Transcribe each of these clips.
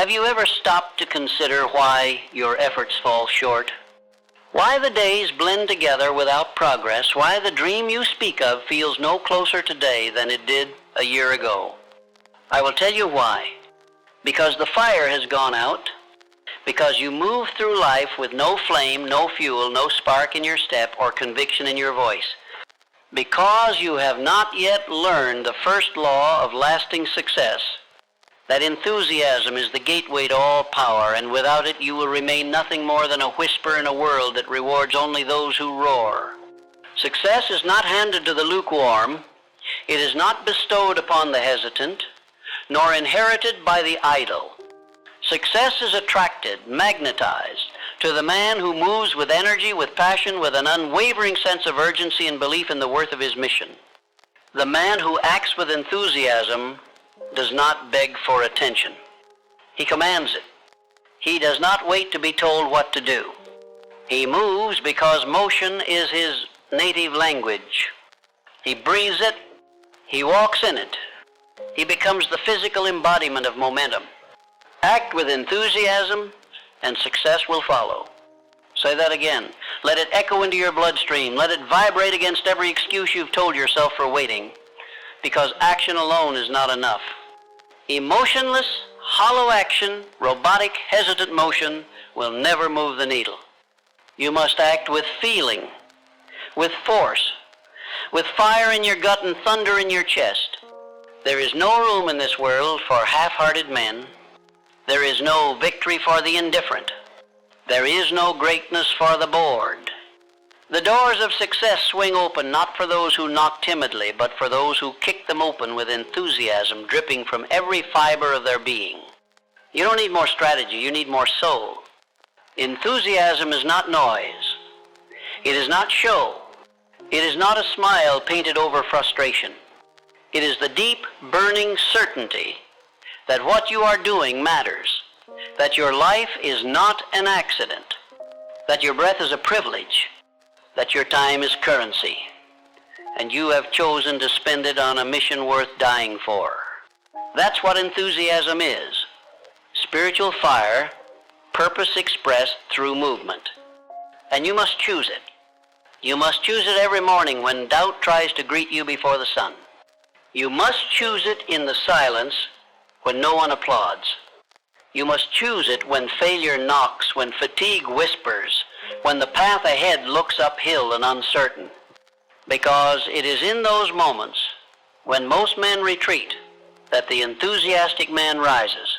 Have you ever stopped to consider why your efforts fall short? Why the days blend together without progress? Why the dream you speak of feels no closer today than it did a year ago? I will tell you why. Because the fire has gone out. Because you move through life with no flame, no fuel, no spark in your step, or conviction in your voice. Because you have not yet learned the first law of lasting success, that enthusiasm is the gateway to all power, and without it you will remain nothing more than a whisper in a world that rewards only those who roar. Success is not handed to the lukewarm. It is not bestowed upon the hesitant, nor inherited by the idle. Success is attracted, magnetized, to the man who moves with energy, with passion, with an unwavering sense of urgency and belief in the worth of his mission. The man who acts with enthusiasm does not beg for attention. He commands it. He does not wait to be told what to do. He moves because motion is his native language. He breathes it. He walks in it. He becomes the physical embodiment of momentum. Act with enthusiasm, and success will follow. Say that again. Let it echo into your bloodstream. Let it vibrate against every excuse you've told yourself for waiting, because action alone is not enough. Emotionless, hollow action, robotic, hesitant motion will never move the needle. You must act with feeling, with force, with fire in your gut and thunder in your chest. There is no room in this world for half-hearted men. There is no victory for the indifferent. There is no greatness for the bored. The doors of success swing open not for those who knock timidly, but for those who kick them open with enthusiasm dripping from every fiber of their being. You don't need more strategy, you need more soul. Enthusiasm is not noise. It is not show. It is not a smile painted over frustration. It is the deep, burning certainty that what you are doing matters, that your life is not an accident, that your breath is a privilege, that your time is currency, and you have chosen to spend it on a mission worth dying for. That's what enthusiasm is. Spiritual fire, purpose expressed through movement. And you must choose it. You must choose it every morning when doubt tries to greet you before the sun. You must choose it in the silence when no one applauds. You must choose it when failure knocks, when fatigue whispers, when the path ahead looks uphill and uncertain. Because it is in those moments when most men retreat that the enthusiastic man rises.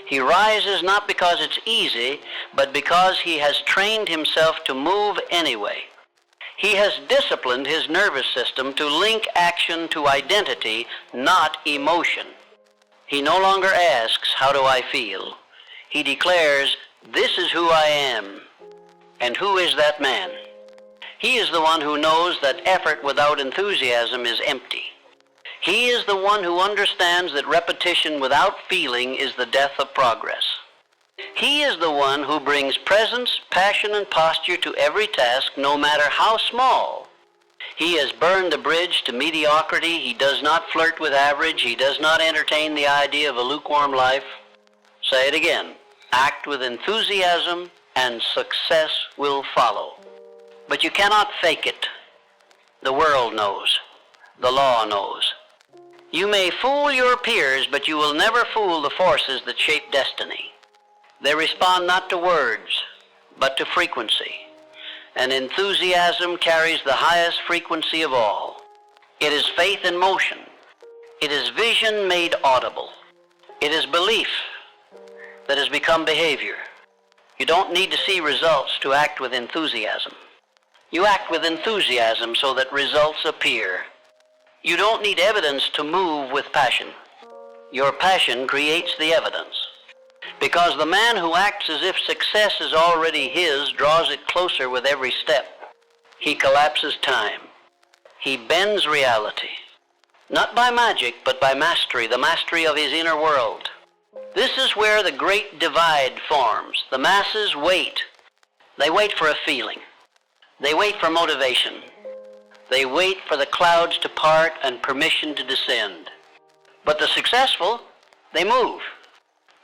He rises not because it's easy, but because he has trained himself to move anyway. He has disciplined his nervous system to link action to identity, not emotion. He no longer asks, "How do I feel?" He declares, "This is who I am." And who is that man? He is the one who knows that effort without enthusiasm is empty. He is the one who understands that repetition without feeling is the death of progress. He is the one who brings presence, passion, and posture to every task, no matter how small. He has burned the bridge to mediocrity. He does not flirt with average. He does not entertain the idea of a lukewarm life. Say it again. Act with enthusiasm, and success will follow. But you cannot fake it. The world knows. The law knows. You may fool your peers, but you will never fool the forces that shape destiny. They respond not to words, but to frequency. And enthusiasm carries the highest frequency of all. It is faith in motion. It is vision made audible. It is belief that has become behavior. You don't need to see results to act with enthusiasm. You act with enthusiasm so that results appear. You don't need evidence to move with passion. Your passion creates the evidence. Because the man who acts as if success is already his draws it closer with every step. He collapses time. He bends reality. Not by magic, but by mastery, the mastery of his inner world. This is where the great divide forms. The masses wait. They wait for a feeling. They wait for motivation. They wait for the clouds to part and permission to descend. But the successful, they move.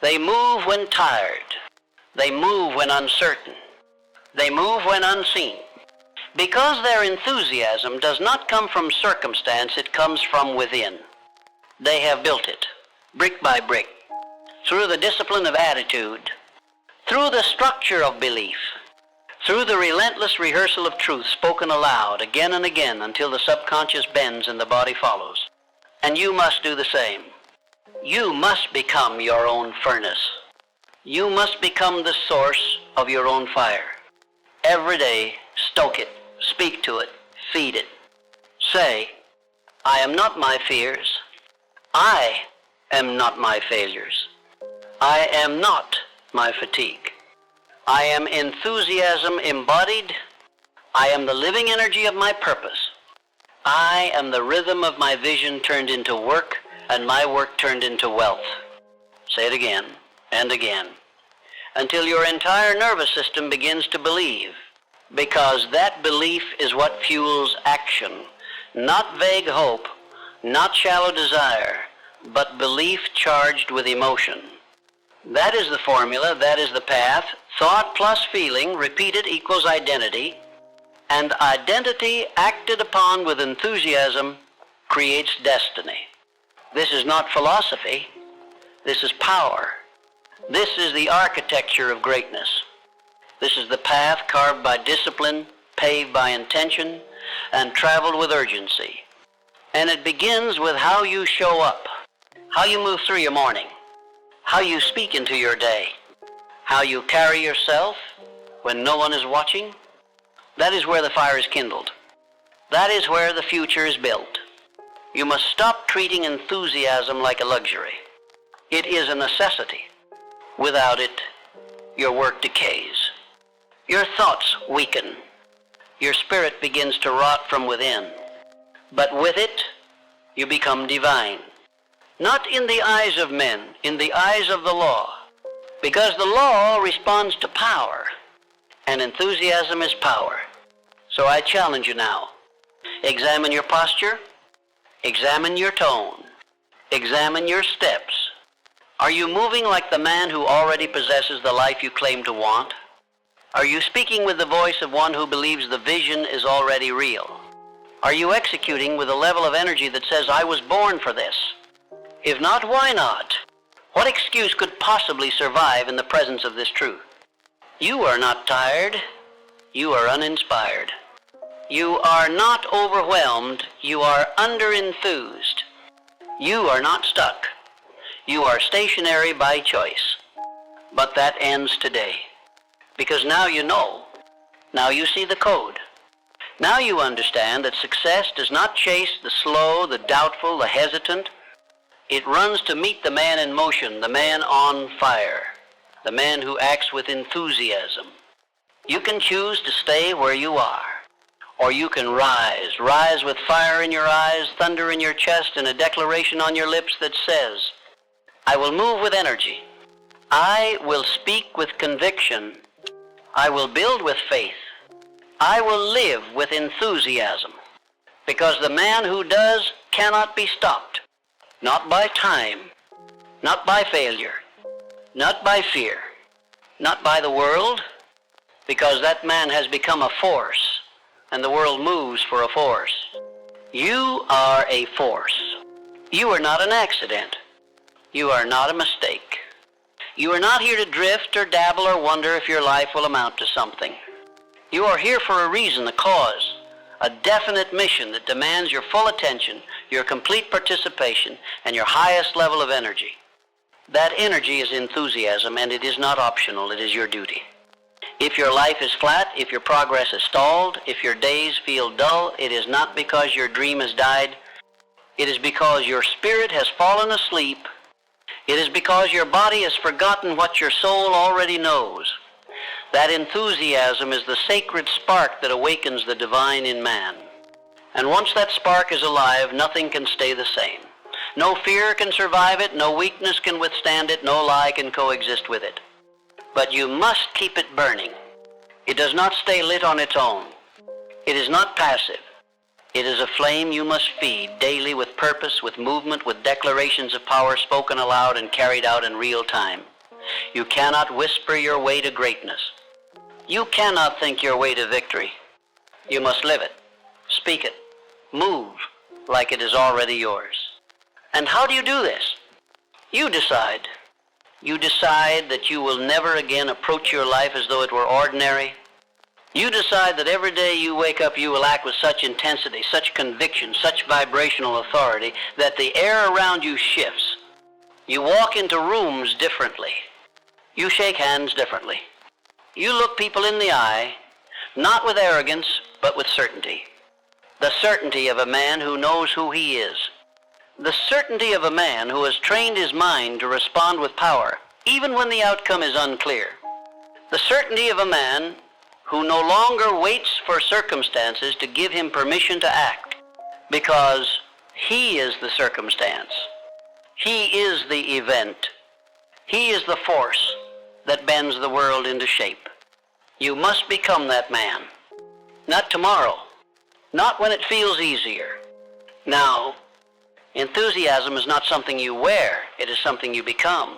They move when tired. They move when uncertain. They move when unseen. Because their enthusiasm does not come from circumstance, it comes from within. They have built it, brick by brick, through the discipline of attitude, through the structure of belief, through the relentless rehearsal of truth spoken aloud again and again until the subconscious bends and the body follows. And you must do the same. You must become your own furnace. You must become the source of your own fire. Every day, stoke it, speak to it, feed it. Say, I am not my fears. I am not my failures. I am not my fatigue. I am enthusiasm embodied. I am the living energy of my purpose. I am the rhythm of my vision turned into work, and my work turned into wealth. Say it again and again, until your entire nervous system begins to believe, because that belief is what fuels action, not vague hope, not shallow desire, but belief charged with emotion. That is the formula, that is the path. Thought plus feeling repeated equals identity, and identity acted upon with enthusiasm creates destiny. This is not philosophy. This is power. This is the architecture of greatness. This is the path carved by discipline, paved by intention, and traveled with urgency. And it begins with how you show up, how you move through your morning, how you speak into your day, how you carry yourself when no one is watching. That is where the fire is kindled. That is where the future is built. You must stop treating enthusiasm like a luxury. It is a necessity. Without it, your work decays. Your thoughts weaken. Your spirit begins to rot from within. But with it, you become divine. Not in the eyes of men, in the eyes of the law. Because the law responds to power, and enthusiasm is power. So I challenge you now. Examine your posture. Examine your tone. Examine your steps. Are you moving like the man who already possesses the life you claim to want? Are you speaking with the voice of one who believes the vision is already real? Are you executing with a level of energy that says, I was born for this? If not, why not? What excuse could possibly survive in the presence of this truth? You are not tired. You are uninspired. You are not overwhelmed. You are under-enthused. You are not stuck. You are stationary by choice. But that ends today. Because now you know. Now you see the code. Now you understand that success does not chase the slow, the doubtful, the hesitant. It runs to meet the man in motion, the man on fire, the man who acts with enthusiasm. You can choose to stay where you are, or you can rise with fire in your eyes, thunder in your chest, and a declaration on your lips that says, I will move with energy. I will speak with conviction. I will build with faith. I will live with enthusiasm. Because the man who does cannot be stopped. Not by time, not by failure, not by fear, not by the world, because that man has become a force, and the world moves for a force. You are a force. You are not an accident. You are not a mistake. You are not here to drift or dabble or wonder if your life will amount to something. You are here for a reason, a cause, a definite mission that demands your full attention, your complete participation, and your highest level of energy. That energy is enthusiasm, and it is not optional. It is your duty. If your life is flat, if your progress is stalled, if your days feel dull, it is not because your dream has died. It is because your spirit has fallen asleep. It is because your body has forgotten what your soul already knows. That enthusiasm is the sacred spark that awakens the divine in man. And once that spark is alive, nothing can stay the same. No fear can survive it, no weakness can withstand it, no lie can coexist with it. But you must keep it burning. It does not stay lit on its own. It is not passive. It is a flame you must feed daily with purpose, with movement, with declarations of power spoken aloud and carried out in real time. You cannot whisper your way to greatness. You cannot think your way to victory. You must live it, speak it, move like it is already yours. And how do you do this? You decide. You decide that you will never again approach your life as though it were ordinary. You decide that every day you wake up you will act with such intensity, such conviction, such vibrational authority that the air around you shifts. You walk into rooms differently. You shake hands differently. You look people in the eye, not with arrogance, but with certainty. The certainty of a man who knows who he is. The certainty of a man who has trained his mind to respond with power, even when the outcome is unclear. The certainty of a man who no longer waits for circumstances to give him permission to act, because he is the circumstance. He is the event. He is the force that bends the world into shape. You must become that man. Not tomorrow. Not when it feels easier. Now, enthusiasm is not something you wear. It is something you become.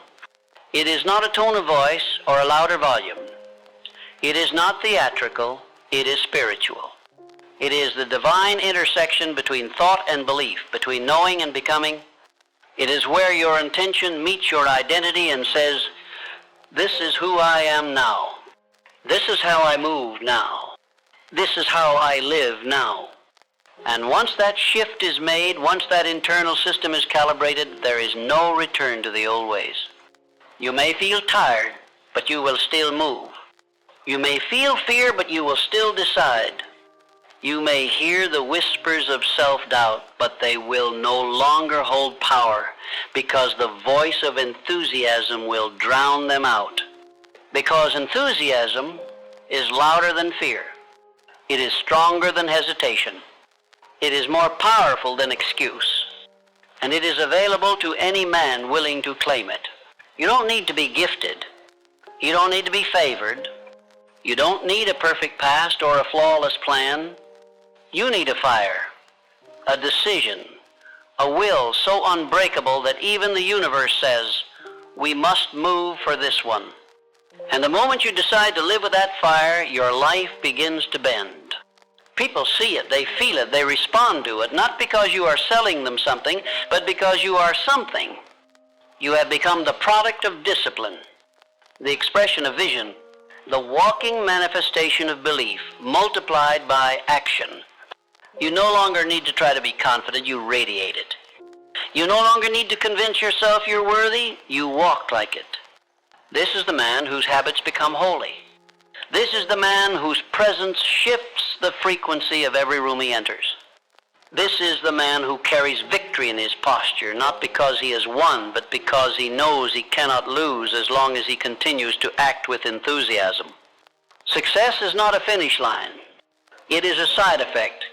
It is not a tone of voice or a louder volume. It is not theatrical. It is spiritual. It is the divine intersection between thought and belief, between knowing and becoming. It is where your intention meets your identity and says, this is who I am now. This is how I move now. This is how I live now. And once that shift is made, once that internal system is calibrated, there is no return to the old ways. You may feel tired, but you will still move. You may feel fear, but you will still decide. You may hear the whispers of self-doubt, but they will no longer hold power, because the voice of enthusiasm will drown them out. Because enthusiasm is louder than fear. It is stronger than hesitation. It is more powerful than excuse. And it is available to any man willing to claim it. You don't need to be gifted. You don't need to be favored. You don't need a perfect past or a flawless plan. You need a fire, a decision, a will so unbreakable that even the universe says, we must move for this one. And the moment you decide to live with that fire, your life begins to bend. People see it, they feel it, they respond to it, not because you are selling them something, but because you are something. You have become the product of discipline, the expression of vision, the walking manifestation of belief, multiplied by action. You no longer need to try to be confident, you radiate it. You no longer need to convince yourself you're worthy, you walk like it. This is the man whose habits become holy. This is the man whose presence shifts the frequency of every room he enters. This is the man who carries victory in his posture, not because he has won, but because he knows he cannot lose as long as he continues to act with enthusiasm. Success is not a finish line. It is a side effect.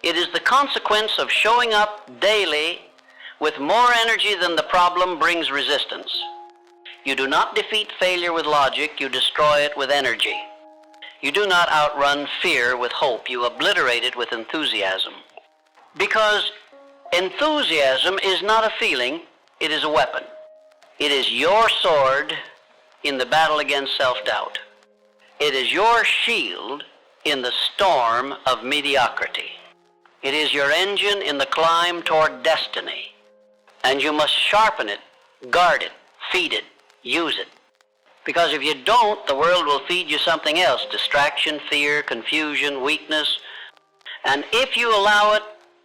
It is the consequence of showing up daily with more energy than the problem brings resistance. You do not defeat failure with logic, you destroy it with energy. You do not outrun fear with hope, you obliterate it with enthusiasm. Because enthusiasm is not a feeling, it is a weapon. It is your sword in the battle against self-doubt. It is your shield in the storm of mediocrity. It is your engine in the climb toward destiny. And you must sharpen it, guard it, feed it, use it. Because if you don't, the world will feed you something else, distraction, fear, confusion, weakness. And if you allow it,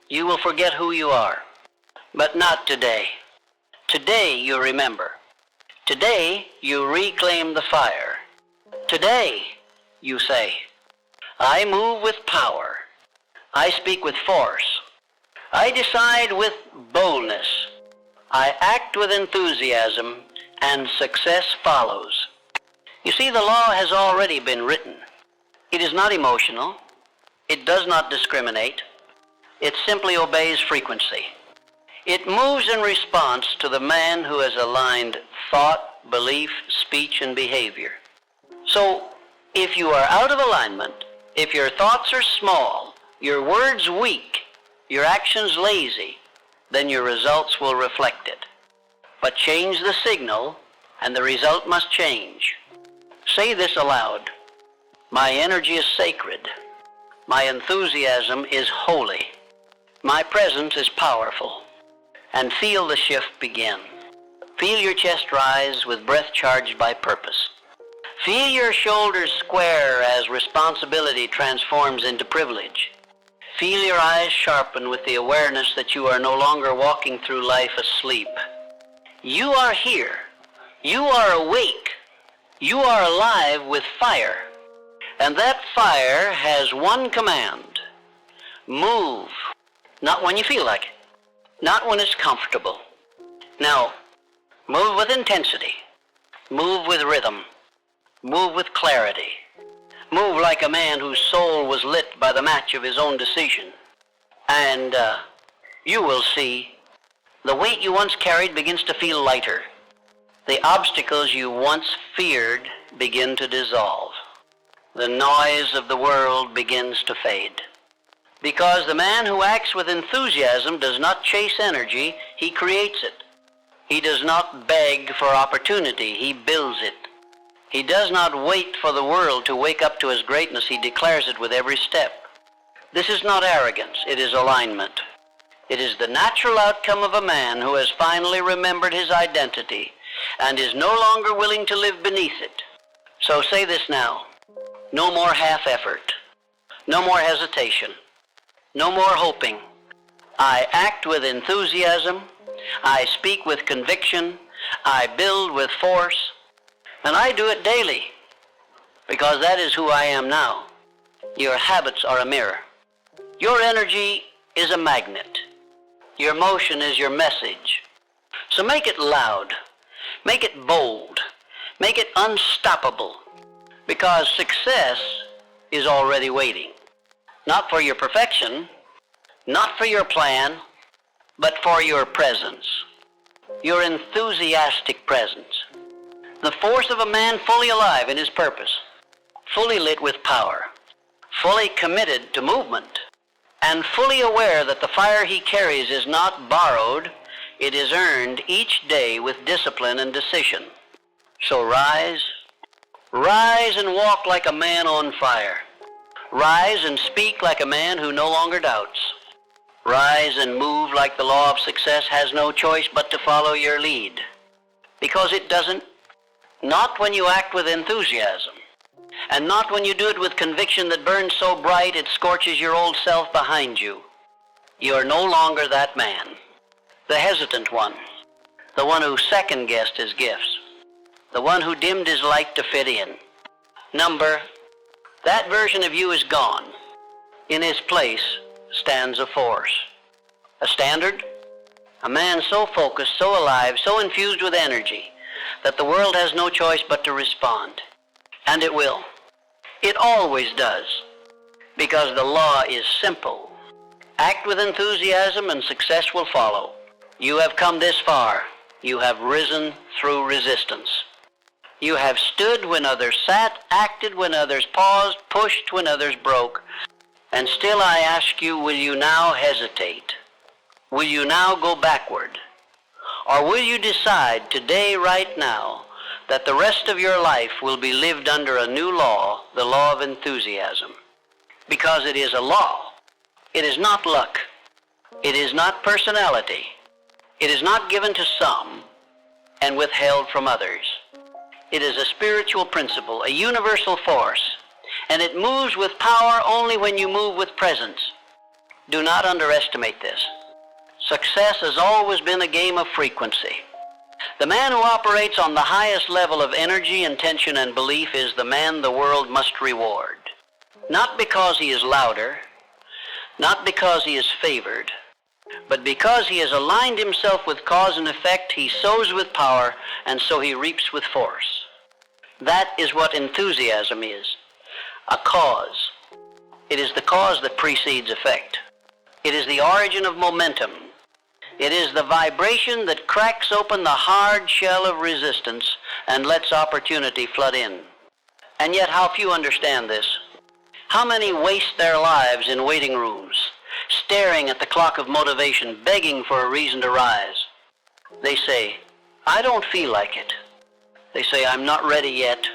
you will forget who you are. But not today. Today you remember. Today you reclaim the fire. Today you say, I move with power. I speak with force. I decide with boldness. I act with enthusiasm, and success follows. You see, the law has already been written. It is not emotional. It does not discriminate. It simply obeys frequency. It moves in response to the man who has aligned thought, belief, speech, and behavior. So, if you are out of alignment, if your thoughts are small, your words weak, your actions lazy, then your results will reflect it. But change the signal, and the result must change. Say this aloud. My energy is sacred. My enthusiasm is holy. My presence is powerful. And feel the shift begin. Feel your chest rise with breath charged by purpose. Feel your shoulders square as responsibility transforms into privilege. Feel your eyes sharpen with the awareness that you are no longer walking through life asleep. You are here. You are awake. You are alive with fire. And that fire has one command. Move. Not when you feel like it. Not when it's comfortable. Now, move with intensity. Move with rhythm. Move with clarity. Move like a man whose soul was lit by the match of his own decision. And you will see the weight you once carried begins to feel lighter. The obstacles you once feared begin to dissolve. The noise of the world begins to fade. Because the man who acts with enthusiasm does not chase energy, he creates it. He does not beg for opportunity, he builds it. He does not wait for the world to wake up to his greatness, he declares it with every step. This is not arrogance, it is alignment. It is the natural outcome of a man who has finally remembered his identity and is no longer willing to live beneath it. So say this now. No more half effort. No more hesitation. No more hoping. I act with enthusiasm. I speak with conviction. I build with force. And I do it daily, because that is who I am now. Your habits are a mirror. Your energy is a magnet. Your motion is your message. So make it loud. Make it bold. Make it unstoppable, because success is already waiting. Not for your perfection, not for your plan, but for your presence. Your enthusiastic presence. The force of a man fully alive in his purpose, fully lit with power, fully committed to movement, and fully aware that the fire he carries is not borrowed, it is earned each day with discipline and decision. So rise and walk like a man on fire. Rise and speak like a man who no longer doubts. Rise and move like the law of success has no choice but to follow your lead. Because it doesn't. Not when you act with enthusiasm, and not when you do it with conviction that burns so bright it scorches your old self behind you. You are no longer that man, the hesitant one, the one who second-guessed his gifts, the one who dimmed his light to fit in. That version of you is gone. In his place stands a force. A standard? A man so focused, so alive, so infused with energy, that the world has no choice but to respond. And it will. It always does. Because the law is simple. Act with enthusiasm and success will follow. You have come this far. You have risen through resistance. You have stood when others sat, acted when others paused, pushed when others broke. And still I ask you, will you now hesitate? Will you now go backward? Or will you decide today, right now, that the rest of your life will be lived under a new law, the law of enthusiasm? Because it is a law. It is not luck. It is not personality. It is not given to some and withheld from others. It is a spiritual principle, a universal force, and it moves with power only when you move with presence. Do not underestimate this. Success has always been a game of frequency. The man who operates on the highest level of energy, intention, and belief is the man the world must reward. Not because he is louder, not because he is favored, but because he has aligned himself with cause and effect, he sows with power, and so he reaps with force. That is what enthusiasm is, a cause. It is the cause that precedes effect. It is the origin of momentum. It is the vibration that cracks open the hard shell of resistance and lets opportunity flood in. And yet how few understand this. How many waste their lives in waiting rooms, staring at the clock of motivation, begging for a reason to rise. They say, I don't feel like it. They say, I'm not ready yet.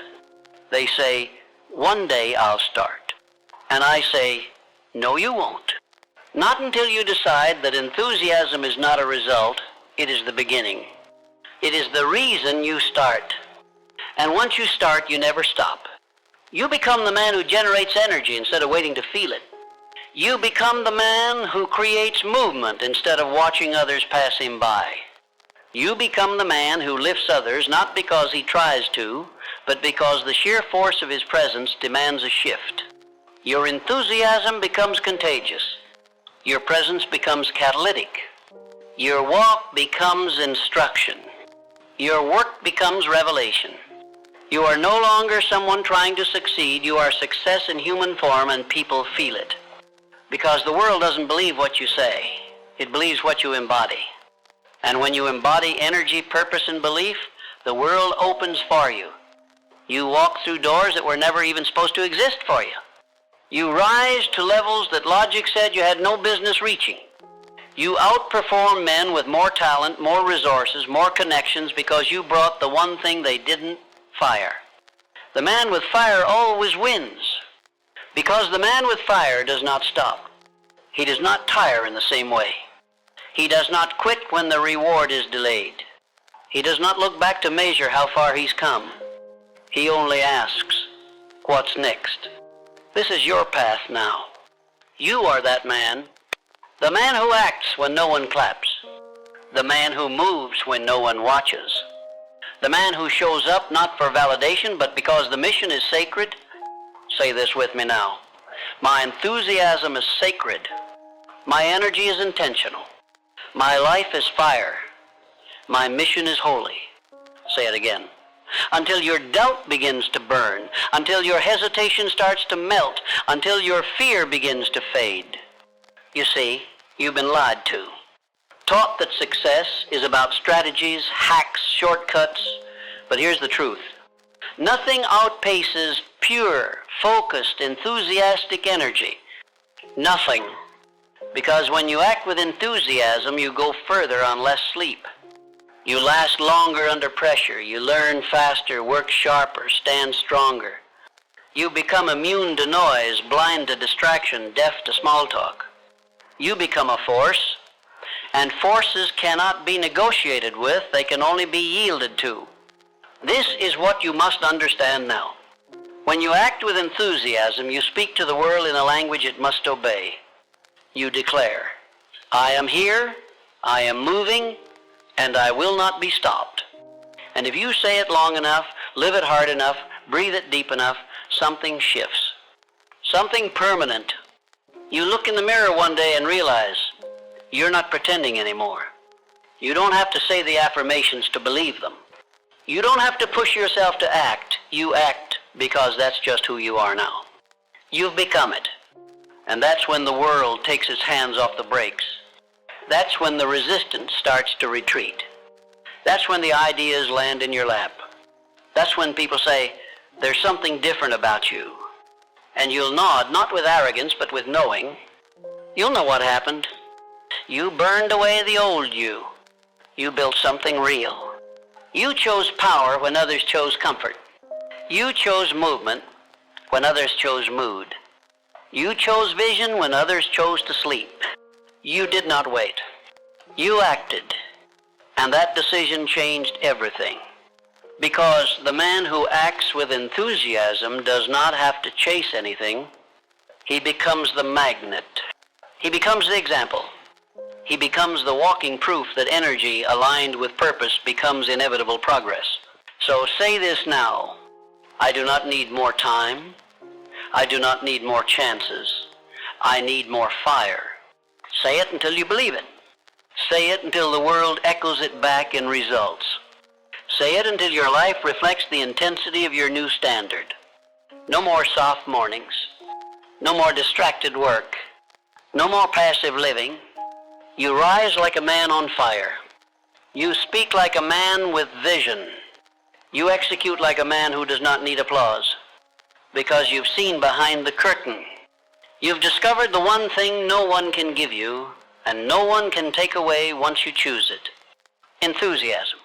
They say, one day I'll start. And I say, no, you won't. Not until you decide that enthusiasm is not a result, it is the beginning. It is the reason you start. And once you start, you never stop. You become the man who generates energy instead of waiting to feel it. You become the man who creates movement instead of watching others pass him by. You become the man who lifts others not because he tries to, but because the sheer force of his presence demands a shift. Your enthusiasm becomes contagious. Your presence becomes catalytic. Your walk becomes instruction. Your work becomes revelation. You are no longer someone trying to succeed. You are success in human form, and people feel it. Because the world doesn't believe what you say. It believes what you embody. And when you embody energy, purpose, and belief, the world opens for you. You walk through doors that were never even supposed to exist for you. You rise to levels that logic said you had no business reaching. You outperform men with more talent, more resources, more connections because you brought the one thing they didn't: fire. The man with fire always wins because the man with fire does not stop. He does not tire in the same way. He does not quit when the reward is delayed. He does not look back to measure how far he's come. He only asks, what's next? This is your path now. You are that man. The man who acts when no one claps. The man who moves when no one watches. The man who shows up not for validation, but because the mission is sacred. Say this with me now. My enthusiasm is sacred. My energy is intentional. My life is fire. My mission is holy. Say it again. Until your doubt begins to burn, until your hesitation starts to melt, until your fear begins to fade. You see, you've been lied to. Taught that success is about strategies, hacks, shortcuts. But here's the truth. Nothing outpaces pure, focused, enthusiastic energy. Nothing. Because when you act with enthusiasm, you go further on less sleep. You last longer under pressure. You learn faster, work sharper, stand stronger. You become immune to noise, blind to distraction, deaf to small talk. You become a force, and forces cannot be negotiated with. They can only be yielded to. This is what you must understand now. When you act with enthusiasm, you speak to the world in a language it must obey. You declare, I am here, I am moving, and I will not be stopped. And if you say it long enough, live it hard enough, breathe it deep enough, something shifts. Something permanent. You look in the mirror one day and realize you're not pretending anymore. You don't have to say the affirmations to believe them. You don't have to push yourself to act. You act because that's just who you are now. You've become it. And that's when the world takes its hands off the brakes. That's when the resistance starts to retreat. That's when the ideas land in your lap. That's when people say, there's something different about you. And you'll nod, not with arrogance, but with knowing. You'll know what happened. You burned away the old you. You built something real. You chose power when others chose comfort. You chose movement when others chose mood. You chose vision when others chose to sleep. You did not wait. You acted. And that decision changed everything. Because the man who acts with enthusiasm does not have to chase anything. He becomes the magnet. He becomes the example. He becomes the walking proof that energy aligned with purpose becomes inevitable progress. So say this now. I do not need more time. I do not need more chances. I need more fire. Say it until you believe it. Say it until the world echoes it back in results. Say it until your life reflects the intensity of your new standard. No more soft mornings. No more distracted work. No more passive living. You rise like a man on fire. You speak like a man with vision. You execute like a man who does not need applause. Because you've seen behind the curtain. You've discovered the one thing no one can give you, and no one can take away once you choose it. Enthusiasm.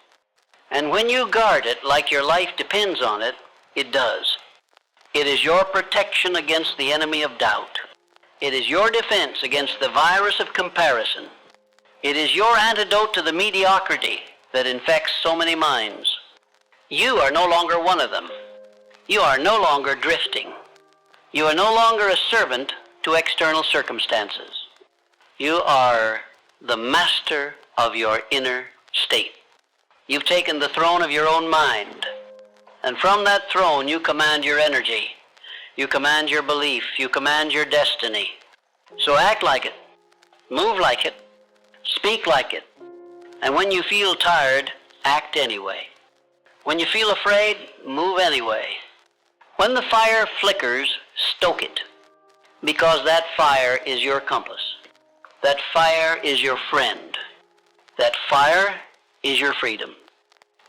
And when you guard it like your life depends on it, it does. It is your protection against the enemy of doubt. It is your defense against the virus of comparison. It is your antidote to the mediocrity that infects so many minds. You are no longer one of them. You are no longer drifting. You are no longer a servant to external circumstances. You are the master of your inner state. You've taken the throne of your own mind, and from that throne you command your energy. You command your belief. You command your destiny. So act like it. Move like it. Speak like it. And when you feel tired, act anyway. When you feel afraid, move anyway. When the fire flickers, stoke it, because that fire is your compass. That fire is your friend. That fire is your freedom.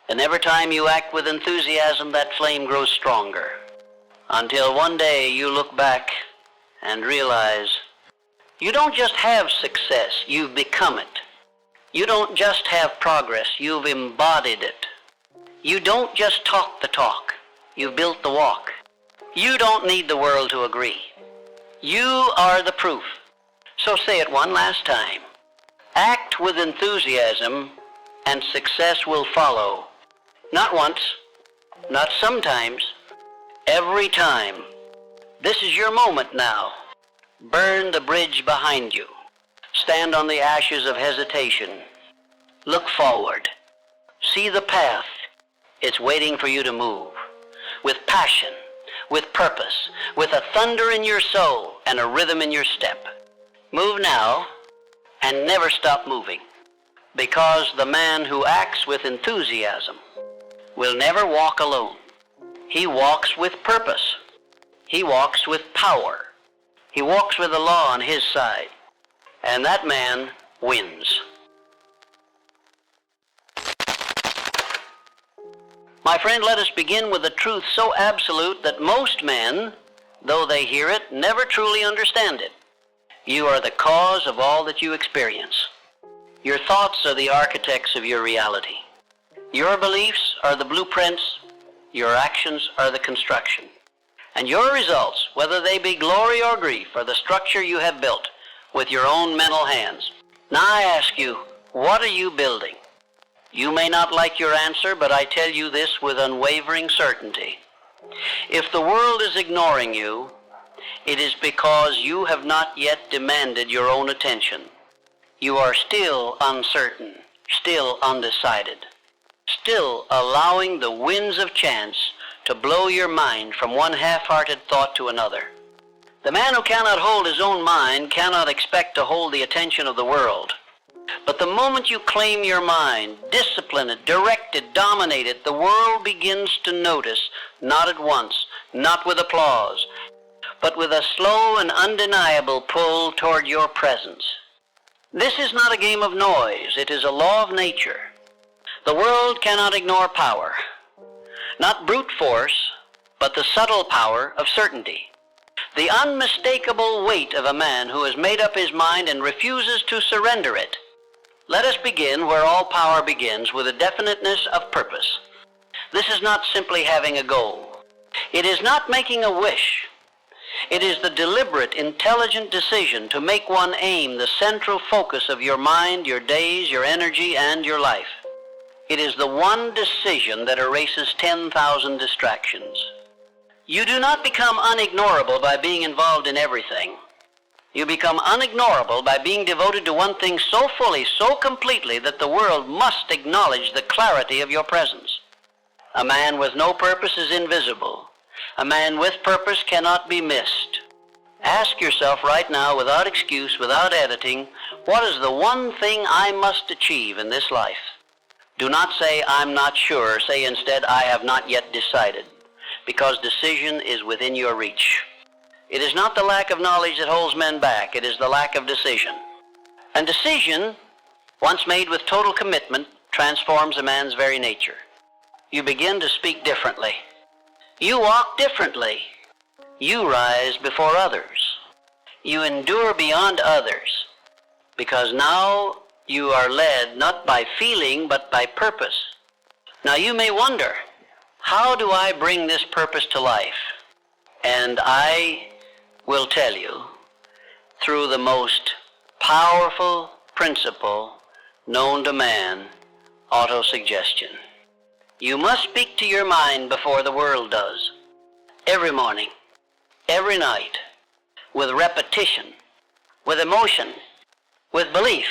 And every time you act with enthusiasm, that flame grows stronger, until one day you look back and realize you don't just have success, you've become it. You don't just have progress, you've embodied it. You don't just talk the talk, you've built the walk. You don't need the world to agree. You are the proof. So say it one last time. Act with enthusiasm and success will follow. Not once, not sometimes, every time. This is your moment now. Burn the bridge behind you. Stand on the ashes of hesitation. Look forward. See the path. It's waiting for you to move. With passion, with purpose, with a thunder in your soul and a rhythm in your step. Move now and never stop moving. Because the man who acts with enthusiasm will never walk alone. He walks with purpose. He walks with power. He walks with the law on his side. And that man wins. My friend, let us begin with a truth so absolute that most men, though they hear it, never truly understand it. You are the cause of all that you experience. Your thoughts are the architects of your reality. Your beliefs are the blueprints. Your actions are the construction. And your results, whether they be glory or grief, are the structure you have built with your own mental hands. Now I ask you, what are you building? You may not like your answer, but I tell you this with unwavering certainty. If the world is ignoring you, it is because you have not yet demanded your own attention. You are still uncertain, still undecided, still allowing the winds of chance to blow your mind from one half-hearted thought to another. The man who cannot hold his own mind cannot expect to hold the attention of the world. But the moment you claim your mind, discipline it, direct it, dominate it, the world begins to notice, not at once, not with applause, but with a slow and undeniable pull toward your presence. This is not a game of noise, it is a law of nature. The world cannot ignore power. Not brute force, but the subtle power of certainty. The unmistakable weight of a man who has made up his mind and refuses to surrender it. Let us begin where all power begins, with a definiteness of purpose. This is not simply having a goal. It is not making a wish. It is the deliberate, intelligent decision to make one aim the central focus of your mind, your days, your energy, and your life. It is the one decision that erases 10,000 distractions. You do not become unignorable by being involved in everything. You become unignorable by being devoted to one thing so fully, so completely, that the world must acknowledge the clarity of your presence. A man with no purpose is invisible. A man with purpose cannot be missed. Ask yourself right now, without excuse, without editing, what is the one thing I must achieve in this life? Do not say, I'm not sure. Say instead, I have not yet decided, because decision is within your reach. It is not the lack of knowledge that holds men back. It is the lack of decision. And decision, once made with total commitment, transforms a man's very nature. You begin to speak differently. You walk differently. You rise before others. You endure beyond others, because now you are led not by feeling but by purpose. Now you may wonder, how do I bring this purpose to life? And I will tell you, through the most powerful principle known to man, autosuggestion. You must speak to your mind before the world does. Every morning, every night, with repetition, with emotion, with belief.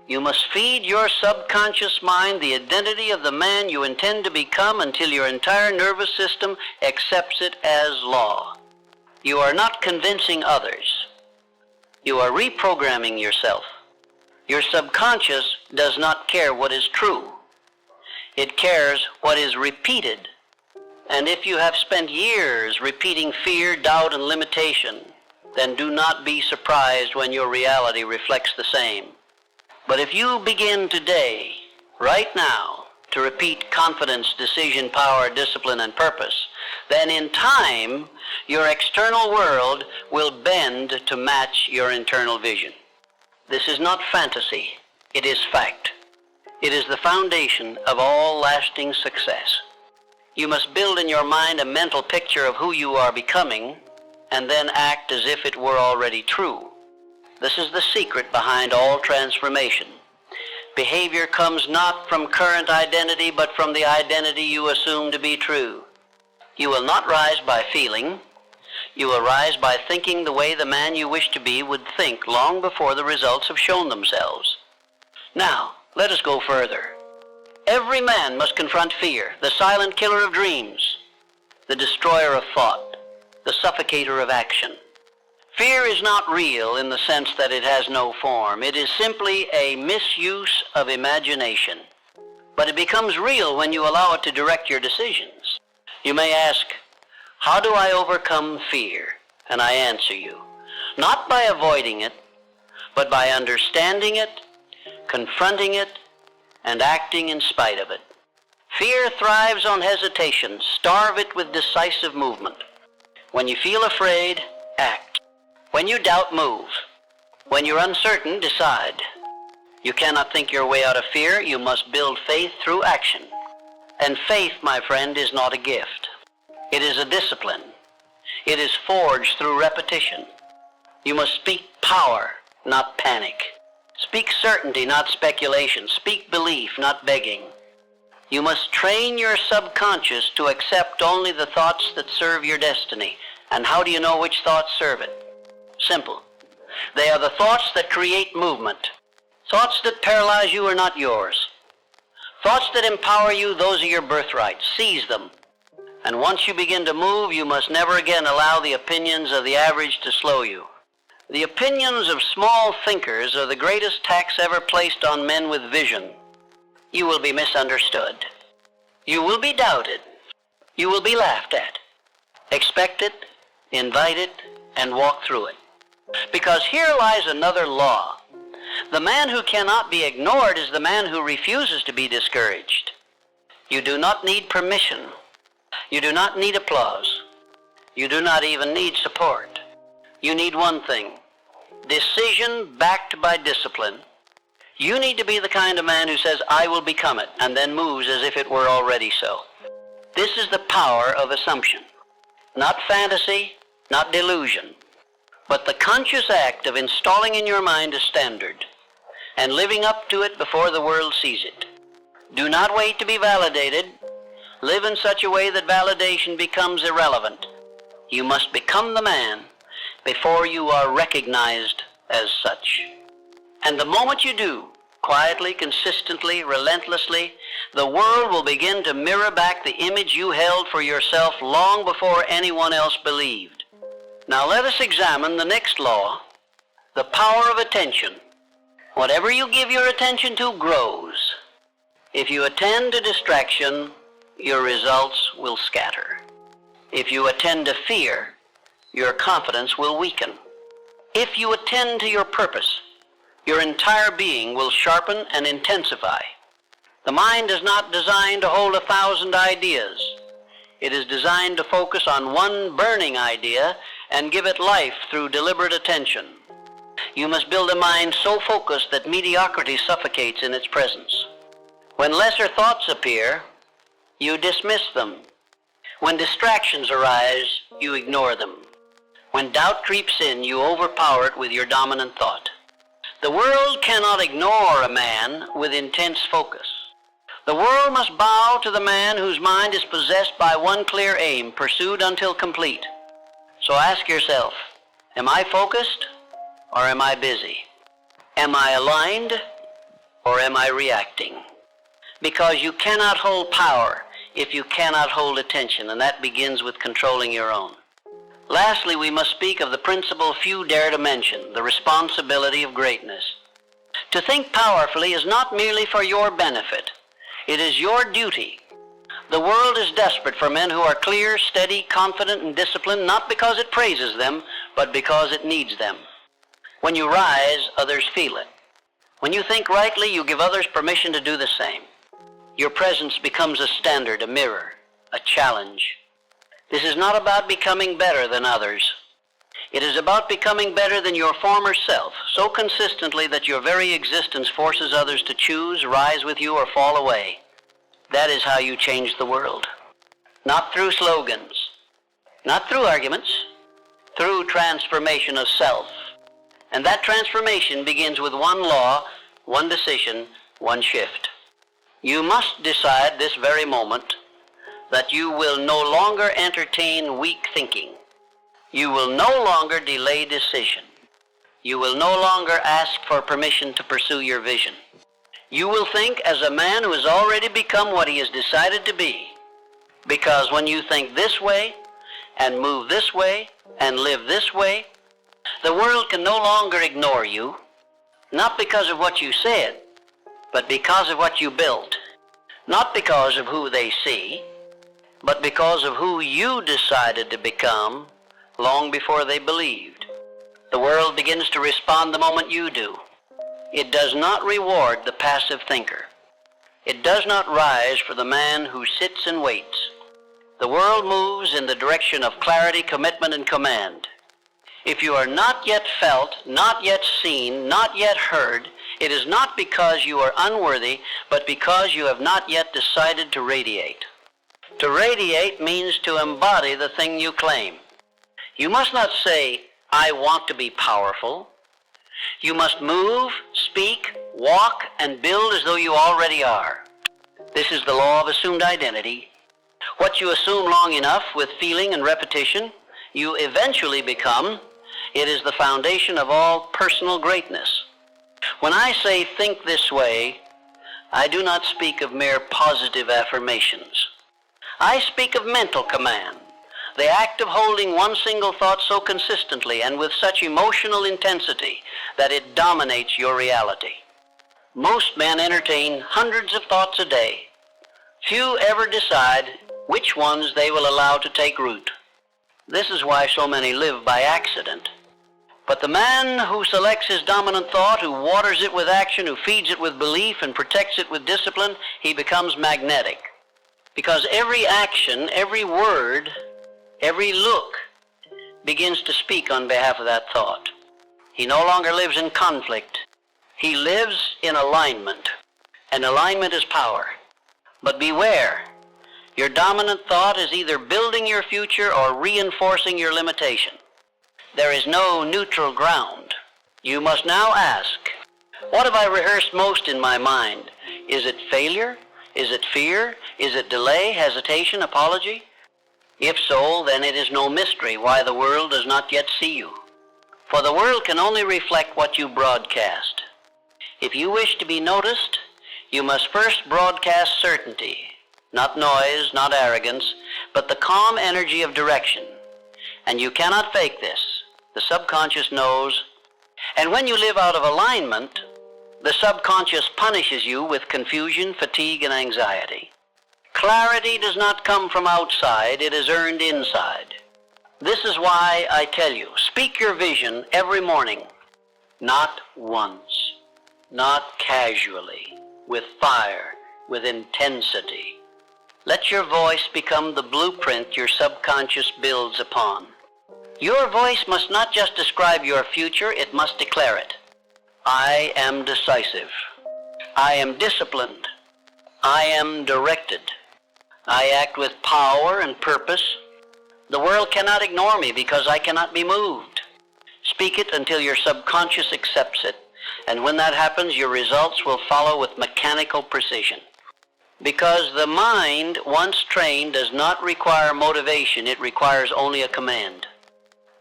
You must feed your subconscious mind the identity of the man you intend to become until your entire nervous system accepts it as law. You are not convincing others. You are reprogramming yourself. Your subconscious does not care what is true. It cares what is repeated. And if you have spent years repeating fear, doubt, and limitation, then do not be surprised when your reality reflects the same. But if you begin today, right now, to repeat confidence, decision, power, discipline, and purpose, then in time, your external world will bend to match your internal vision. This is not fantasy. It is fact. It is the foundation of all lasting success. You must build in your mind a mental picture of who you are becoming, and then act as if it were already true. This is the secret behind all transformation. Behavior comes not from current identity, but from the identity you assume to be true. You will not rise by feeling. You will rise by thinking the way the man you wish to be would think long before the results have shown themselves. Now, let us go further. Every man must confront fear, the silent killer of dreams, the destroyer of thought, the suffocator of action. Fear is not real in the sense that it has no form. It is simply a misuse of imagination. But it becomes real when you allow it to direct your decisions. You may ask, how do I overcome fear? And I answer you, not by avoiding it, but by understanding it, confronting it, and acting in spite of it. Fear thrives on hesitation. Starve it with decisive movement. When you feel afraid, act. When you doubt, move. When you're uncertain, decide. You cannot think your way out of fear. You must build faith through action. And faith, my friend, is not a gift. It is a discipline. It is forged through repetition. You must speak power, not panic. Speak certainty, not speculation. Speak belief, not begging. You must train your subconscious to accept only the thoughts that serve your destiny. And how do you know which thoughts serve it? Simple. They are the thoughts that create movement. Thoughts that paralyze you are not yours. Thoughts that empower you, those are your birthright. Seize them. And once you begin to move, you must never again allow the opinions of the average to slow you. The opinions of small thinkers are the greatest tax ever placed on men with vision. You will be misunderstood. You will be doubted. You will be laughed at. Expect it, invite it, and walk through it. Because here lies another law. The man who cannot be ignored is the man who refuses to be discouraged. You do not need permission. You do not need applause. You do not even need support. You need one thing: decision backed by discipline. You need to be the kind of man who says, I will become it, and then moves as if it were already so. This is the power of assumption. Not fantasy, not delusion, but the conscious act of installing in your mind a standard and living up to it before the world sees it. Do not wait to be validated. Live in such a way that validation becomes irrelevant. You must become the man before you are recognized as such. And the moment you do, quietly, consistently, relentlessly, the world will begin to mirror back the image you held for yourself long before anyone else believed. Now let us examine the next law, the power of attention. Whatever you give your attention to grows. If you attend to distraction, your results will scatter. If you attend to fear, your confidence will weaken. If you attend to your purpose, your entire being will sharpen and intensify. The mind is not designed to hold 1,000 ideas. It is designed to focus on one burning idea and give it life through deliberate attention. You must build a mind so focused that mediocrity suffocates in its presence. When lesser thoughts appear, You dismiss them. When distractions arise, you ignore them. When doubt creeps in, you overpower it with your dominant thought. The world cannot ignore a man with intense focus. The world must bow to the man whose mind is possessed by one clear aim, pursued until complete. So ask yourself, am I focused or am I busy? Am I aligned or am I reacting? Because you cannot hold power if you cannot hold attention, and that begins with controlling your own. Lastly, we must speak of the principle few dare to mention, the responsibility of greatness. To think powerfully is not merely for your benefit. It is your duty. The world is desperate for men who are clear, steady, confident, and disciplined, not because it praises them, but because it needs them. When you rise, others feel it. When you think rightly, you give others permission to do the same. Your presence becomes a standard, a mirror, a challenge. This is not about becoming better than others. It is about becoming better than your former self, so consistently that your very existence forces others to choose, rise with you, or fall away. That is how you change the world. Not through slogans, not through arguments, through transformation of self. And that transformation begins with one law, one decision, one shift. You must decide this very moment that you will no longer entertain weak thinking. You will no longer delay decision. You will no longer ask for permission to pursue your vision. You will think as a man who has already become what he has decided to be. Because when you think this way, and move this way, and live this way, the world can no longer ignore you, not because of what you said, but because of what you built. Not because of who they see, but because of who you decided to become long before they believed. The world begins to respond the moment you do. It does not reward the passive thinker. It does not rise for the man who sits and waits. The world moves in the direction of clarity, commitment, and command. If you are not yet felt, not yet seen, not yet heard, it is not because you are unworthy, but because you have not yet decided to radiate. To radiate means to embody the thing you claim. You must not say, I want to be powerful. You must move, speak, walk, and build as though you already are. This is the law of assumed identity. What you assume long enough with feeling and repetition, you eventually become. It is the foundation of all personal greatness. When I say think this way, I do not speak of mere positive affirmations. I speak of mental command. The act of holding one single thought so consistently and with such emotional intensity that it dominates your reality. Most men entertain hundreds of thoughts a day. Few ever decide which ones they will allow to take root. This is why so many live by accident. But the man who selects his dominant thought, who waters it with action, who feeds it with belief and protects it with discipline, he becomes magnetic. Because every action, every word, every look begins to speak on behalf of that thought. He no longer lives in conflict. He lives in alignment. And alignment is power. But beware, your dominant thought is either building your future or reinforcing your limitation. There is no neutral ground. You must now ask, what have I rehearsed most in my mind? Is it failure? Is it fear? Is it delay, hesitation, apology? If so, then it is no mystery why the world does not yet see you. For the world can only reflect what you broadcast. If you wish to be noticed, you must first broadcast certainty, not noise, not arrogance, but the calm energy of direction. And you cannot fake this. The subconscious knows. And when you live out of alignment, the subconscious punishes you with confusion, fatigue, and anxiety. Clarity does not come from outside, it is earned inside. This is why I tell you, speak your vision every morning, not once, not casually, with fire, with intensity. Let your voice become the blueprint your subconscious builds upon. Your voice must not just describe your future, it must declare it. I am decisive. I am disciplined. I am directed. I act with power and purpose. The world cannot ignore me because I cannot be moved. Speak it until your subconscious accepts it, and when that happens, your results will follow with mechanical precision. Because the mind, once trained, does not require motivation, it requires only a command.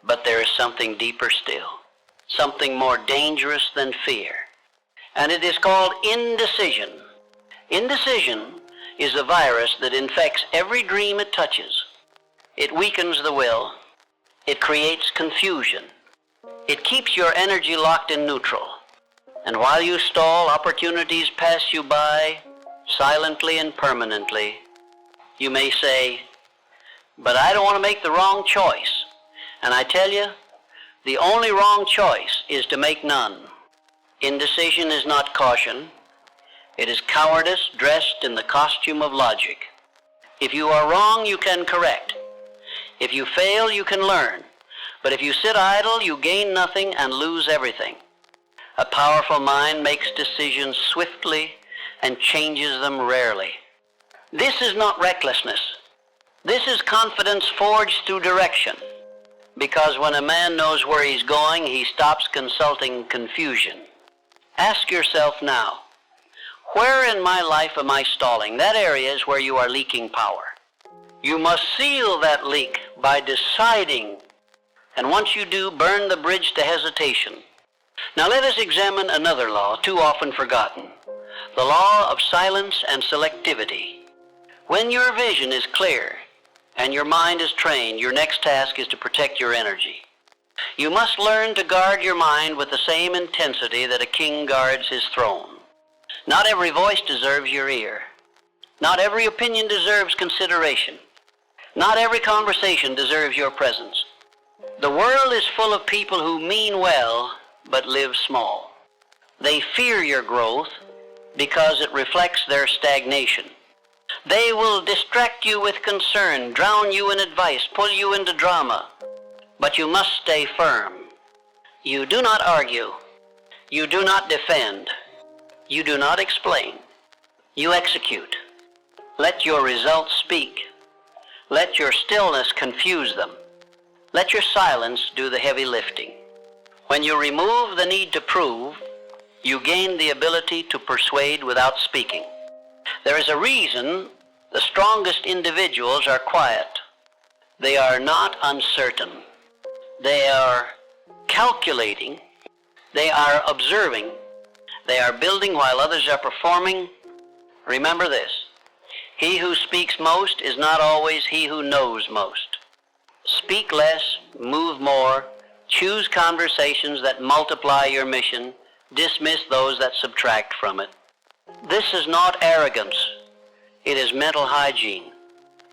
But there is something deeper still, something more dangerous than fear, and it is called indecision. Indecision is a virus that infects every dream it touches. It weakens the will. It creates confusion. It keeps your energy locked in neutral. And while you stall, opportunities pass you by, silently and permanently. You may say, but I don't want to make the wrong choice. And I tell you, the only wrong choice is to make none. Indecision is not caution. It is cowardice dressed in the costume of logic. If you are wrong, you can correct. If you fail, you can learn. But if you sit idle, you gain nothing and lose everything. A powerful mind makes decisions swiftly and changes them rarely. This is not recklessness. This is confidence forged through direction. Because when a man knows where he's going, he stops consulting confusion. Ask yourself now, where in my life am I stalling? That area is where you are leaking power. You must seal that leak by deciding, and once you do, burn the bridge to hesitation. Now let us examine another law, too often forgotten, the law of silence and selectivity. When your vision is clear and your mind is trained, your next task is to protect your energy. You must learn to guard your mind with the same intensity that a king guards his throne. Not every voice deserves your ear. Not every opinion deserves consideration. Not every conversation deserves your presence. The world is full of people who mean well but live small. They fear your growth because it reflects their stagnation. They will distract you with concern, drown you in advice, pull you into drama. But you must stay firm. You do not argue. You do not defend. You do not explain. You execute. Let your results speak. Let your stillness confuse them. Let your silence do the heavy lifting. When you remove the need to prove, you gain the ability to persuade without speaking. There is a reason the strongest individuals are quiet. They are not uncertain. They are calculating. They are observing. They are building while others are performing. Remember this, he who speaks most is not always he who knows most. Speak less, move more, choose conversations that multiply your mission, dismiss those that subtract from it. This is not arrogance. It is mental hygiene.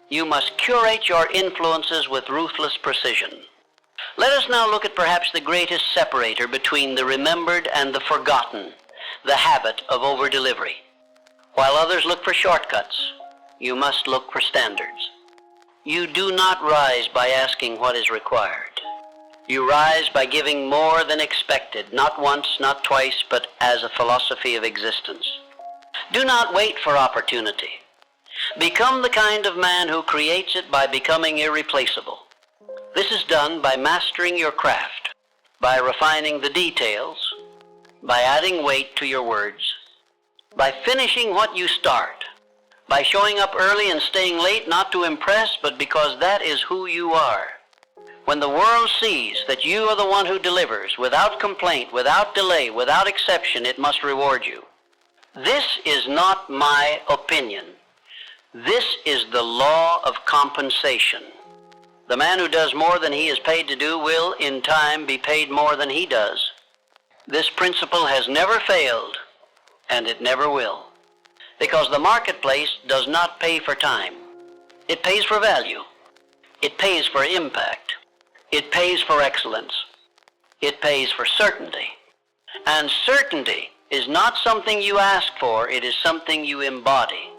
You must curate your influences with ruthless precision. Let us now look at perhaps the greatest separator between the remembered and the forgotten, the habit of over-delivery. While others look for shortcuts, you must look for standards. You do not rise by asking what is required. You rise by giving more than expected, not once, not twice, but as a philosophy of existence. Do not wait for opportunity. Become the kind of man who creates it by becoming irreplaceable. This is done by mastering your craft, by refining the details, by adding weight to your words, by finishing what you start, by showing up early and staying late not to impress, but because that is who you are. When the world sees that you are the one who delivers, without complaint, without delay, without exception, it must reward you. This is not my opinion. This is the law of compensation. The man who does more than he is paid to do will, in time, be paid more than he does. This principle has never failed, and it never will. Because the marketplace does not pay for time. It pays for value. It pays for impact. It pays for excellence. It pays for certainty. And certainty is not something you ask for, it is something you embody.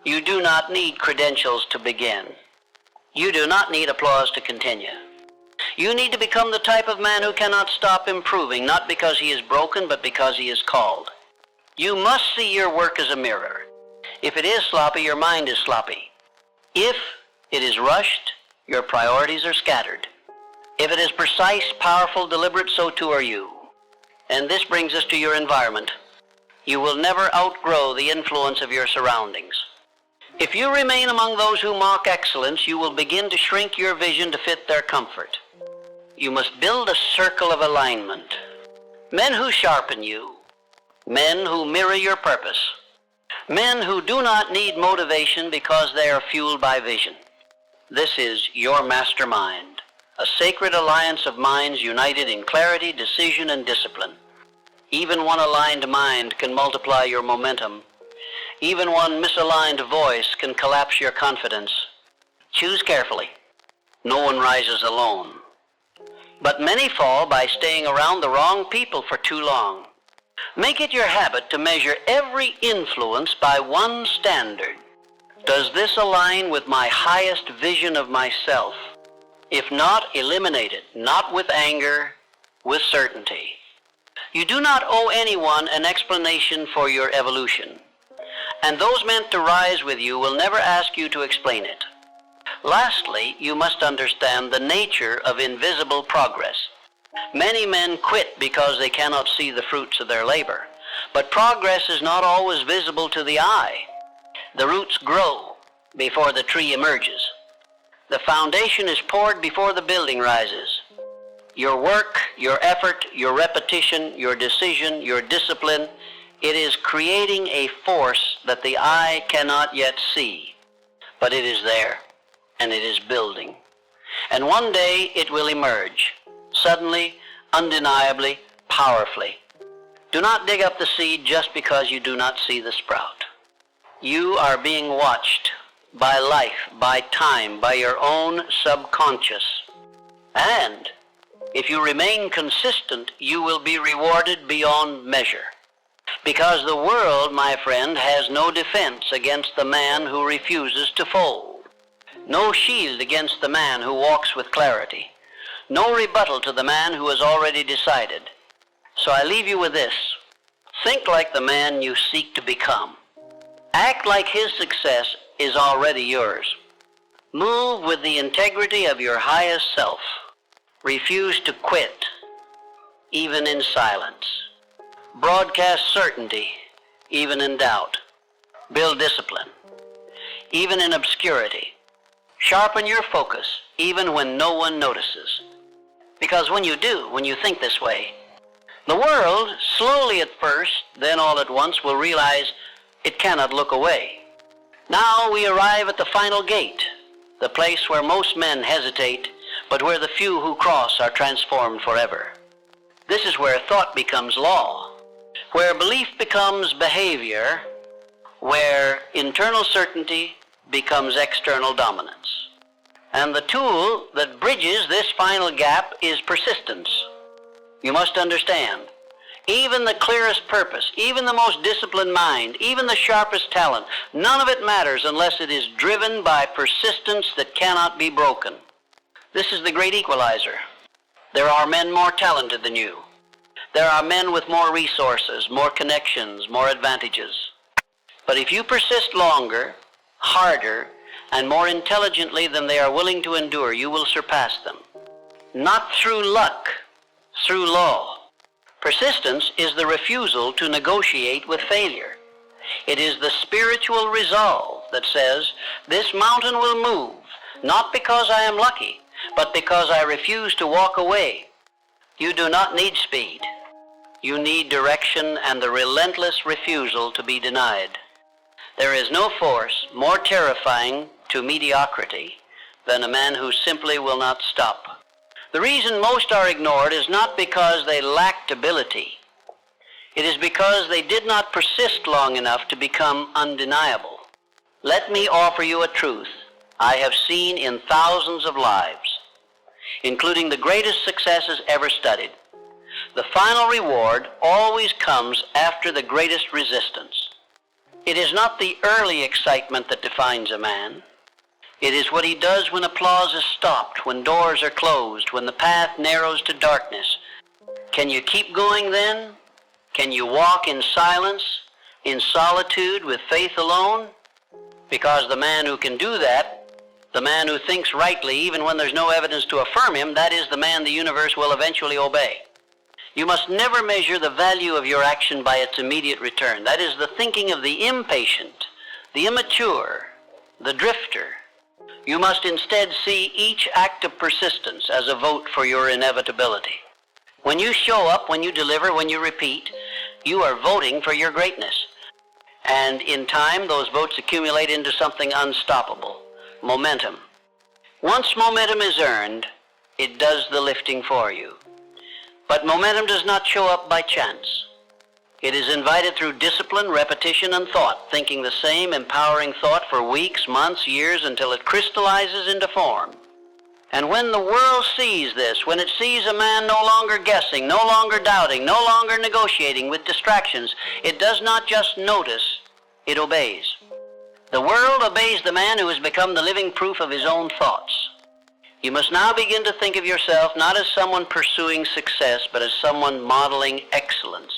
You do not need credentials to begin. You do not need applause to continue. You need to become the type of man who cannot stop improving, not because he is broken, but because he is called. You must see your work as a mirror. If it is sloppy, your mind is sloppy. If it is rushed, your priorities are scattered. If it is precise, powerful, deliberate, so too are you. And this brings us to your environment. You will never outgrow the influence of your surroundings. If you remain among those who mock excellence, you will begin to shrink your vision to fit their comfort. You must build a circle of alignment. Men who sharpen you, men who mirror your purpose, men who do not need motivation because they are fueled by vision. This is your mastermind, a sacred alliance of minds united in clarity, decision, and discipline. Even one aligned mind can multiply your momentum. Even one misaligned voice can collapse your confidence. Choose carefully. No one rises alone. But many fall by staying around the wrong people for too long. Make it your habit to measure every influence by one standard. Does this align with my highest vision of myself? If not, eliminate it, not with anger, with certainty. You do not owe anyone an explanation for your evolution, and those meant to rise with you will never ask you to explain it. Lastly, you must understand the nature of invisible progress. Many men quit because they cannot see the fruits of their labor, but progress is not always visible to the eye. The roots grow before the tree emerges. The foundation is poured before the building rises. Your work, your effort, your repetition, your decision, your discipline, it is creating a force that the eye cannot yet see. But it is there, and it is building. And one day it will emerge, suddenly, undeniably, powerfully. Do not dig up the seed just because you do not see the sprout. You are being watched by life, by time, by your own subconscious. And if you remain consistent, you will be rewarded beyond measure. Because the world, my friend, has no defense against the man who refuses to fold. No shield against the man who walks with clarity. No rebuttal to the man who has already decided. So I leave you with this. Think like the man you seek to become. Act like his success is already yours. Move with the integrity of your highest self. Refuse to quit, even in silence. Broadcast certainty, even in doubt. Build discipline, even in obscurity. Sharpen your focus, even when no one notices. Because when you do, when you think this way, the world, slowly at first, then all at once, will realize it cannot look away. Now we arrive at the final gate, the place where most men hesitate, but where the few who cross are transformed forever. This is where thought becomes law, where belief becomes behavior, where internal certainty becomes external dominance. And the tool that bridges this final gap is persistence. You must understand, even the clearest purpose, even the most disciplined mind, even the sharpest talent, none of it matters unless it is driven by persistence that cannot be broken. This is the great equalizer. There are men more talented than you. There are men with more resources, more connections, more advantages. But if you persist longer, harder, and more intelligently than they are willing to endure, you will surpass them. Not through luck, through law. Persistence is the refusal to negotiate with failure. It is the spiritual resolve that says, this mountain will move, not because I am lucky, but because I refuse to walk away. You do not need speed. You need direction and the relentless refusal to be denied. There is no force more terrifying to mediocrity than a man who simply will not stop. The reason most are ignored is not because they lacked ability. It is because they did not persist long enough to become undeniable. Let me offer you a truth I have seen in thousands of lives, including the greatest successes ever studied. The final reward always comes after the greatest resistance. It is not the early excitement that defines a man. It is what he does when applause is stopped, when doors are closed, when the path narrows to darkness. Can you keep going then? Can you walk in silence, in solitude, with faith alone? Because the man who can do that The man who thinks rightly even when there's no evidence to affirm him, that is the man the universe will eventually obey. You must never measure the value of your action by its immediate return. That is the thinking of the impatient, the immature, the drifter. You must instead see each act of persistence as a vote for your inevitability. When you show up, when you deliver, when you repeat, you are voting for your greatness. And in time, those votes accumulate into something unstoppable, momentum. Once momentum is earned, it does the lifting for you. But momentum does not show up by chance. It is invited through discipline, repetition, and thought, thinking the same empowering thought for weeks, months, years, until it crystallizes into form. And when the world sees this, when it sees a man no longer guessing, no longer doubting, no longer negotiating with distractions, it does not just notice, it obeys. The world obeys the man who has become the living proof of his own thoughts. You must now begin to think of yourself not as someone pursuing success, but as someone modeling excellence.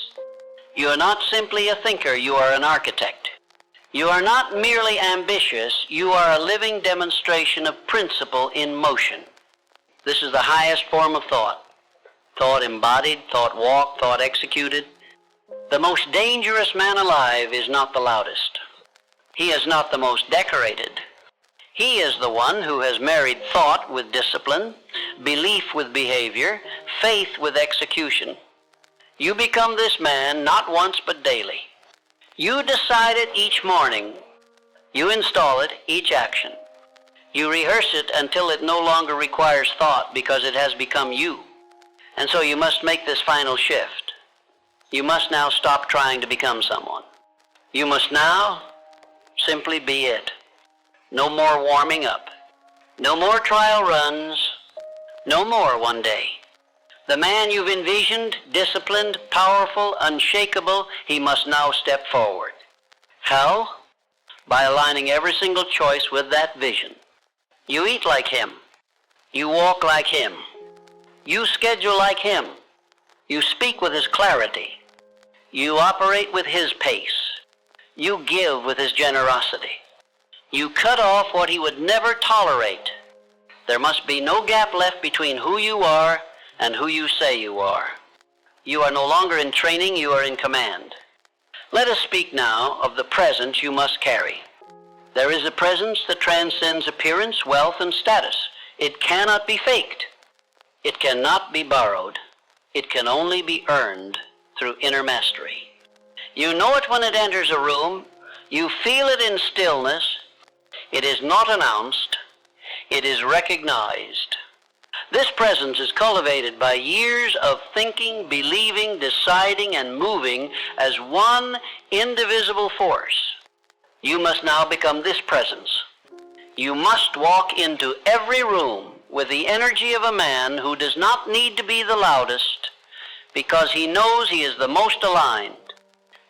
You are not simply a thinker, you are an architect. You are not merely ambitious, you are a living demonstration of principle in motion. This is the highest form of thought. Thought embodied, thought walked, thought executed. The most dangerous man alive is not the loudest. He is not the most decorated. He is the one who has married thought with discipline, belief with behavior, faith with execution. You become this man not once but daily. You decide it each morning. You install it each action. You rehearse it until it no longer requires thought because it has become you. And so you must make this final shift. You must now stop trying to become someone. You must now simply be it. No more warming up. No more trial runs. No more one day. The man you've envisioned, disciplined, powerful, unshakable, he must now step forward. How? By aligning every single choice with that vision. You eat like him. You walk like him. You schedule like him. You speak with his clarity. You operate with his pace. You give with his generosity. You cut off what he would never tolerate. There must be no gap left between who you are and who you say you are. You are no longer in training, you are in command. Let us speak now of the presence you must carry. There is a presence that transcends appearance, wealth, and status. It cannot be faked. It cannot be borrowed. It can only be earned through inner mastery. You know it when it enters a room. You feel it in stillness. It is not announced. It is recognized. This presence is cultivated by years of thinking, believing, deciding, and moving as one indivisible force. You must now become this presence. You must walk into every room with the energy of a man who does not need to be the loudest because he knows he is the most aligned.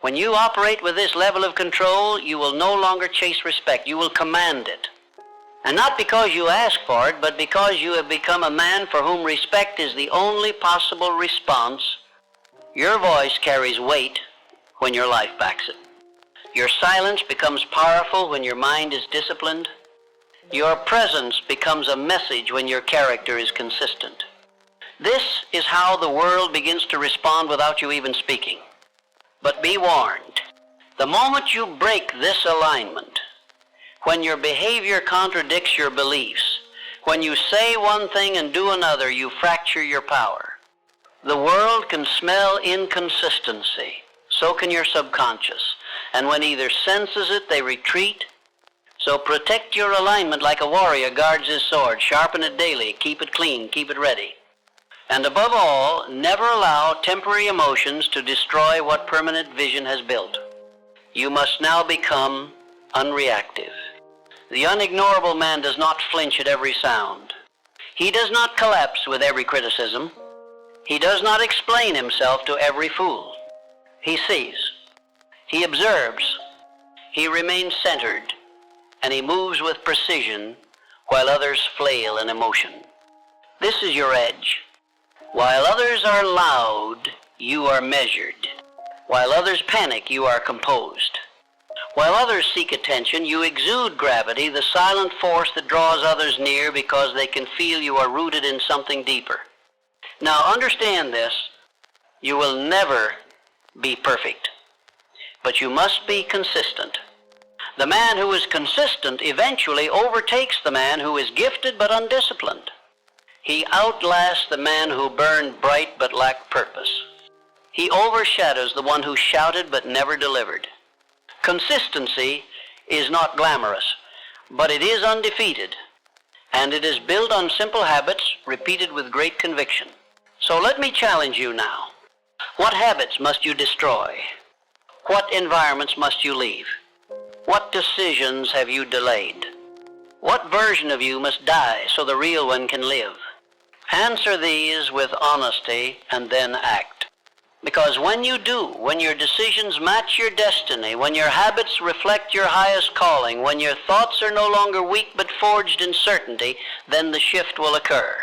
When you operate with this level of control, you will no longer chase respect. You will command it. And not because you ask for it, but because you have become a man for whom respect is the only possible response. Your voice carries weight when your life backs it. Your silence becomes powerful when your mind is disciplined. Your presence becomes a message when your character is consistent. This is how the world begins to respond without you even speaking. But be warned, the moment you break this alignment, when your behavior contradicts your beliefs, when you say one thing and do another, you fracture your power. The world can smell inconsistency. So can your subconscious. And when either senses it, they retreat. So protect your alignment like a warrior guards his sword. Sharpen it daily. Keep it clean. Keep it ready. And above all, never allow temporary emotions to destroy what permanent vision has built. You must now become unreactive. The unignorable man does not flinch at every sound. He does not collapse with every criticism. He does not explain himself to every fool. He sees. He observes. He remains centered. And he moves with precision while others flail in emotion. This is your edge. While others are loud, you are measured. While others panic, you are composed. While others seek attention, you exude gravity, the silent force that draws others near because they can feel you are rooted in something deeper. Now understand this, you will never be perfect, but you must be consistent. The man who is consistent eventually overtakes the man who is gifted but undisciplined. He outlasts the man who burned bright but lacked purpose. He overshadows the one who shouted but never delivered. Consistency is not glamorous, but it is undefeated, and it is built on simple habits repeated with great conviction. So let me challenge you now. What habits must you destroy? What environments must you leave? What decisions have you delayed? What version of you must die so the real one can live? Answer these with honesty and then act. Because when you do, when your decisions match your destiny, when your habits reflect your highest calling, when your thoughts are no longer weak but forged in certainty, then the shift will occur.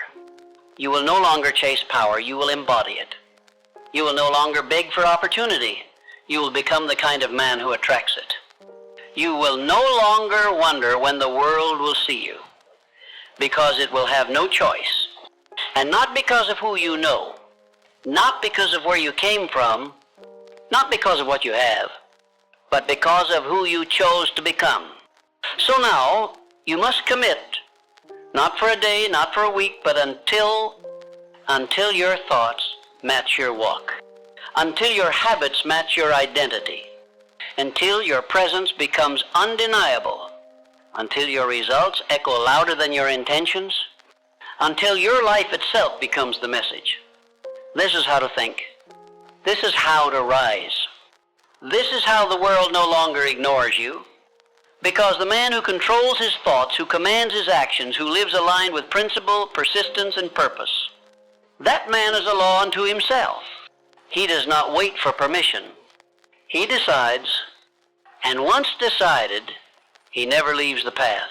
You will no longer chase power, you will embody it. You will no longer beg for opportunity, you will become the kind of man who attracts it. You will no longer wonder when the world will see you, because it will have no choice. And not because of who you know, not because of where you came from, not because of what you have, but because of who you chose to become. So now, you must commit, not for a day, not for a week, but until your thoughts match your walk, until your habits match your identity, until your presence becomes undeniable, until your results echo louder than your intentions, until your life itself becomes the message. This is how to think. This is how to rise. This is how the world no longer ignores you. Because the man who controls his thoughts, who commands his actions, who lives aligned with principle, persistence, and purpose, that man is a law unto himself. He does not wait for permission. He decides, and once decided, he never leaves the path.